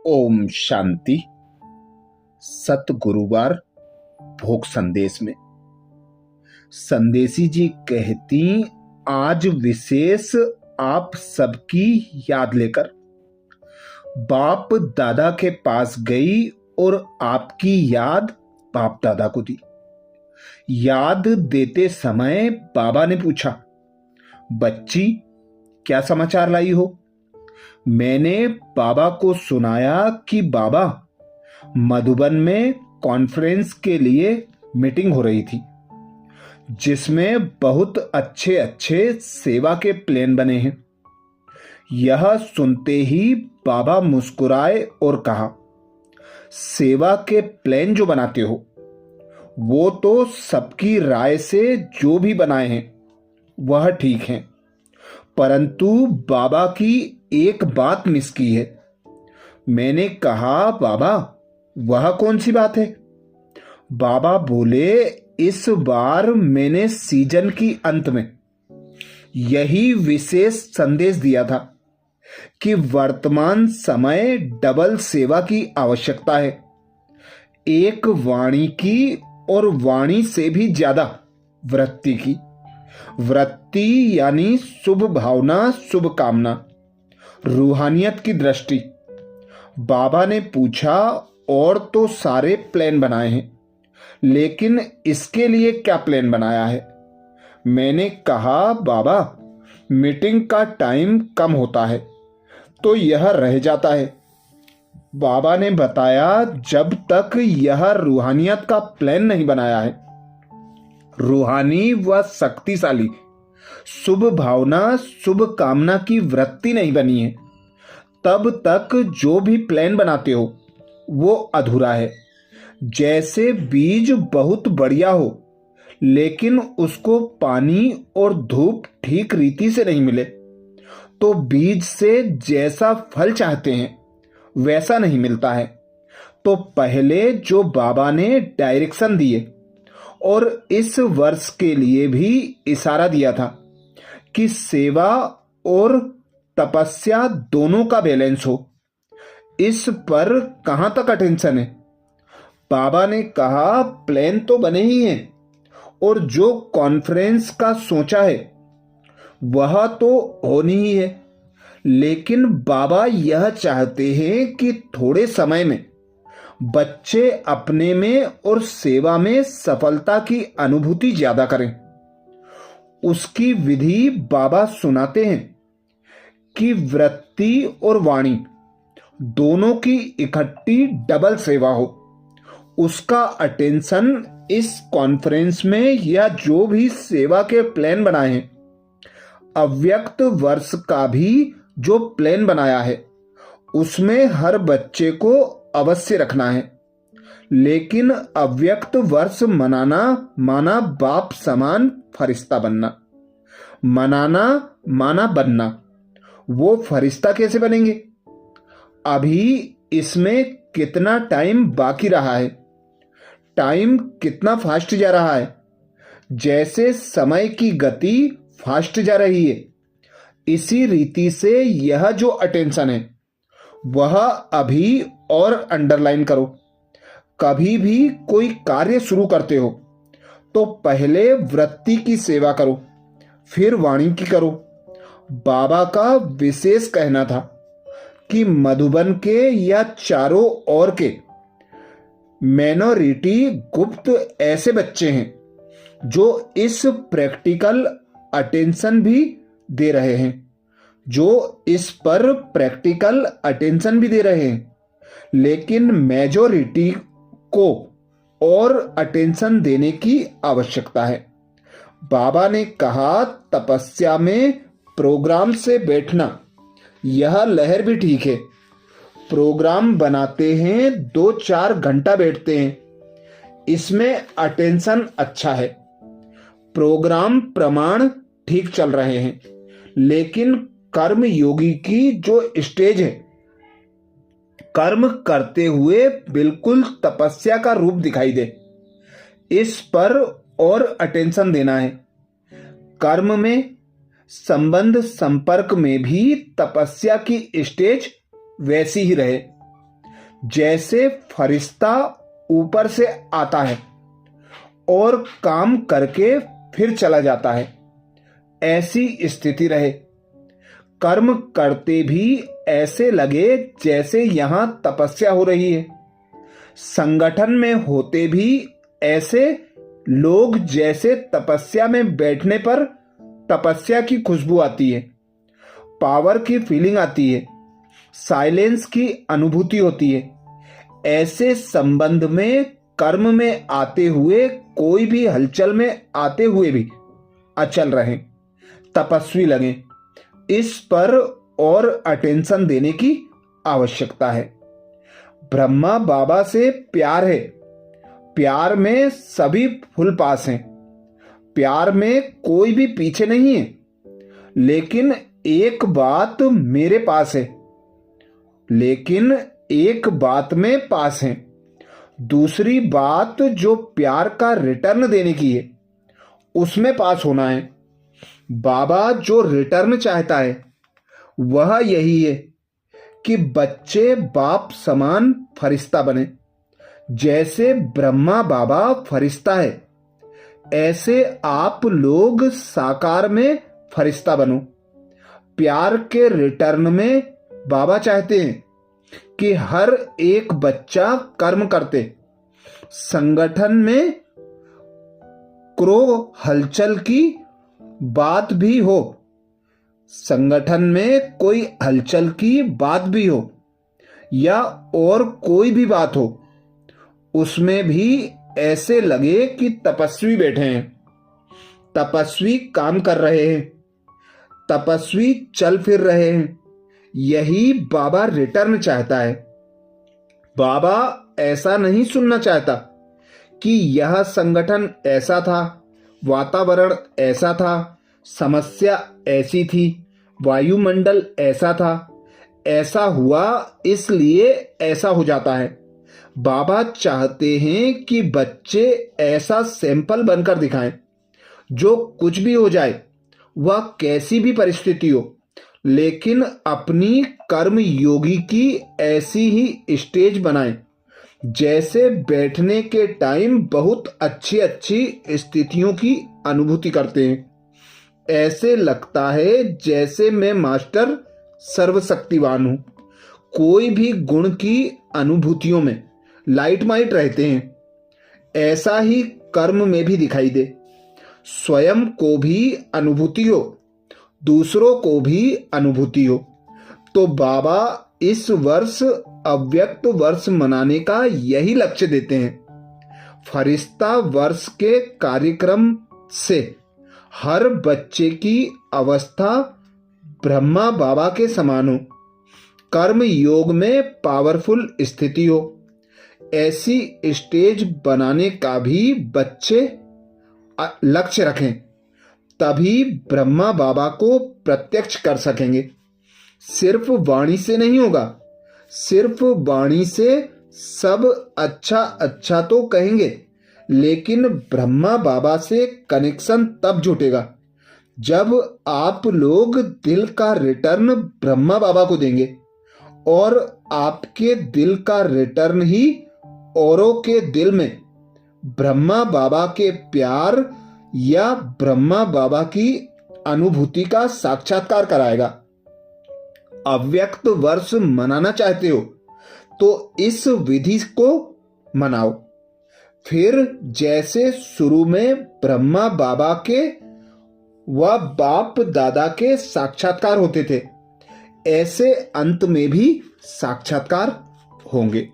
ओम शांति। सतगुरुवार भोग संदेश में संदेशी जी कहती, आज विशेष आप सबकी याद लेकर बाप दादा के पास गई और आपकी याद बाप दादा को दी। याद देते समय बाबा ने पूछा, बच्ची क्या समाचार लाई हो? मैंने बाबा को सुनाया कि बाबा, मधुबन में कॉन्फ्रेंस के लिए मीटिंग हो रही थी जिसमें बहुत अच्छे अच्छे सेवा के प्लान बने हैं। यह सुनते ही बाबा मुस्कुराए और कहा, सेवा के प्लान जो बनाते हो वो तो सबकी राय से जो भी बनाए हैं वह ठीक है, परंतु बाबा की एक बात मिस की है। मैंने कहा, बाबा वह कौन सी बात है? बाबा बोले, इस बार मैंने सीजन की अंत में यही विशेष संदेश दिया था कि वर्तमान समय डबल सेवा की आवश्यकता है, एक वाणी की और वाणी से भी ज्यादा वृत्ति की। वृत्ति यानी शुभ भावना, शुभ कामना, रूहानियत की दृष्टि। बाबा ने पूछा, और तो सारे प्लान बनाए हैं, लेकिन इसके लिए क्या प्लान बनाया है? मैंने कहा, बाबा मीटिंग का टाइम कम होता है तो यह रह जाता है। बाबा ने बताया, जब तक यह रूहानियत का प्लान नहीं बनाया है, रूहानी व शक्तिशाली शुभ भावना, शुभ कामना की वृत्ति नहीं बनी है, तब तक जो भी प्लान बनाते हो वो अधूरा है। जैसे बीज बहुत बढ़िया हो लेकिन उसको पानी और धूप ठीक रीति से नहीं मिले तो बीज से जैसा फल चाहते हैं वैसा नहीं मिलता है। तो पहले जो बाबा ने डायरेक्शन दिए और इस वर्ष के लिए भी इशारा दिया था कि सेवा और तपस्या दोनों का बैलेंस हो, इस पर कहां तक अटेंशन है? बाबा ने कहा, प्लान तो बने ही हैं और जो कॉन्फ्रेंस का सोचा है वह तो होनी ही है, लेकिन बाबा यह चाहते हैं कि थोड़े समय में बच्चे अपने में और सेवा में सफलता की अनुभूति ज्यादा करें। उसकी विधि बाबा सुनाते हैं कि वृत्ति और वाणी दोनों की इकट्ठी डबल सेवा हो। उसका अटेंशन इस कॉन्फ्रेंस में या जो भी सेवा के प्लान बनाए हैं, अव्यक्त वर्ष का भी जो प्लान बनाया है उसमें हर बच्चे को अवश्य रखना है, लेकिन अव्यक्त वर्ष मनाना माना बाप समान फरिश्ता बनना। मनाना माना बनना। वो फरिश्ता कैसे बनेंगे? अभी इसमें कितना टाइम बाकी रहा है? टाइम कितना फास्ट जा रहा है? जैसे समय की गति फास्ट जा रही है, इसी रीति से यह जो अटेंशन है वह अभी और अंडरलाइन करो। कभी भी कोई कार्य शुरू करते हो तो पहले वृत्ति की सेवा करो, फिर वाणी की करो। बाबा का विशेष कहना था कि मधुबन के या चारों ओर के माइनॉरिटी गुप्त ऐसे बच्चे हैं जो इस प्रैक्टिकल अटेंशन भी दे रहे हैं, जो इस पर प्रैक्टिकल अटेंशन भी दे रहे हैं, लेकिन मेजॉरिटी को और अटेंशन देने की आवश्यकता है। बाबा ने कहा, तपस्या में प्रोग्राम से बैठना यह लहर भी ठीक है। प्रोग्राम बनाते हैं, 2-4 घंटा बैठते हैं, इसमें अटेंशन अच्छा है, प्रोग्राम प्रमाण ठीक चल रहे हैं, लेकिन कर्म योगी की जो स्टेज है, कर्म करते हुए बिल्कुल तपस्या का रूप दिखाई दे, इस पर और अटेंशन देना है। कर्म में, संबंध संपर्क में भी तपस्या की स्टेज वैसी ही रहे। जैसे फरिश्ता ऊपर से आता है और काम करके फिर चला जाता है, ऐसी स्थिति रहे। कर्म करते भी ऐसे लगे जैसे यहां तपस्या हो रही है। संगठन में होते भी ऐसे लोग जैसे तपस्या में बैठने पर तपस्या की खुशबू आती है, पावर की फीलिंग आती है, साइलेंस की अनुभूति होती है। ऐसे संबंध में कर्म में आते हुए कोई भी हलचल में आते हुए भी अचल रहें, तपस्वी लगें। इस पर और अटेंशन देने की आवश्यकता है। ब्रह्मा बाबा से प्यार है। प्यार में सभी फुल पास हैं। प्यार में कोई भी पीछे नहीं है। लेकिन एक बात मेरे पास है, लेकिन एक बात में पास है। दूसरी बात जो प्यार का रिटर्न देने की है, उसमें पास होना है। बाबा जो रिटर्न चाहता है वह यही है कि बच्चे बाप समान फरिश्ता बने। जैसे ब्रह्मा बाबा फरिश्ता है, ऐसे आप लोग साकार में फरिश्ता बनो। प्यार के रिटर्न में बाबा चाहते हैं कि हर एक बच्चा कर्म करते। संगठन में क्रो हलचल की बात भी हो, संगठन में कोई हलचल की बात भी हो या और कोई भी बात हो, उसमें भी ऐसे लगे कि तपस्वी बैठे हैं, तपस्वी काम कर रहे हैं, तपस्वी चल फिर रहे हैं। यही बाबा रिटर्न चाहता है। बाबा ऐसा नहीं सुनना चाहता कि यह संगठन ऐसा था, वातावरण ऐसा था, समस्या ऐसी थी, वायुमंडल ऐसा था, ऐसा हुआ इसलिए ऐसा हो जाता है। बाबा चाहते हैं कि बच्चे ऐसा सैंपल बनकर दिखाएं, जो कुछ भी हो जाए, वह कैसी भी परिस्थिति हो, लेकिन अपनी कर्म योगी की ऐसी ही स्टेज बनाएं जैसे बैठने के टाइम बहुत अच्छी अच्छी स्थितियों की अनुभूति करते हैं। ऐसे लगता है जैसे मैं मास्टर सर्वशक्तिवान हूं। कोई भी गुण की अनुभूतियों में लाइट माइट रहते हैं। ऐसा ही कर्म में भी दिखाई दे। स्वयं को भी अनुभूति हो, दूसरों को भी अनुभूति हो। तो बाबा इस वर्ष अव्यक्त वर्ष मनाने का यही लक्ष्य देते हैं। फरिश्ता वर्ष के कार्यक्रम से हर बच्चे की अवस्था ब्रह्मा बाबा के समान हो, कर्म योग में पावरफुल स्थिति हो। ऐसी स्टेज बनाने का भी बच्चे लक्ष्य रखें, तभी ब्रह्मा बाबा को प्रत्यक्ष कर सकेंगे। सिर्फ वाणी से नहीं होगा। सिर्फ वाणी से सब अच्छा अच्छा तो कहेंगे, लेकिन ब्रह्मा बाबा से कनेक्शन तब जुटेगा जब आप लोग दिल का रिटर्न ब्रह्मा बाबा को देंगे, और आपके दिल का रिटर्न ही औरों के दिल में ब्रह्मा बाबा के प्यार या ब्रह्मा बाबा की अनुभूति का साक्षात्कार कराएगा। अव्यक्त वर्ष मनाना चाहते हो तो इस विधि को मनाओ। फिर जैसे शुरू में ब्रह्मा बाबा के व बाप दादा के साक्षात्कार होते थे, ऐसे अंत में भी साक्षात्कार होंगे।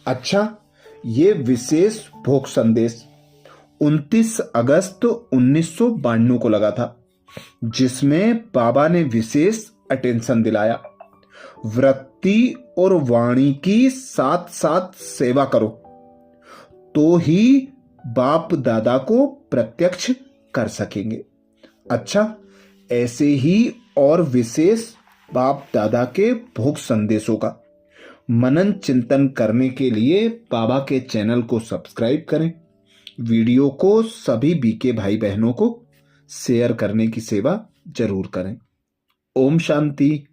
अच्छा, ये विशेष भोग संदेश 29 अगस्त 1992 को लगा था, जिसमें बाबा ने विशेष अटेंशन दिलाया। वृत्ति और वाणी की साथ साथ सेवा करो तो ही बाप दादा को प्रत्यक्ष कर सकेंगे। अच्छा, ऐसे ही और विशेष बाप दादा के भोग संदेशों का मनन चिंतन करने के लिए बाबा के चैनल को सब्सक्राइब करें। वीडियो को सभी बीके भाई बहनों को शेयर करने की सेवा जरूर करें। ओम शांति।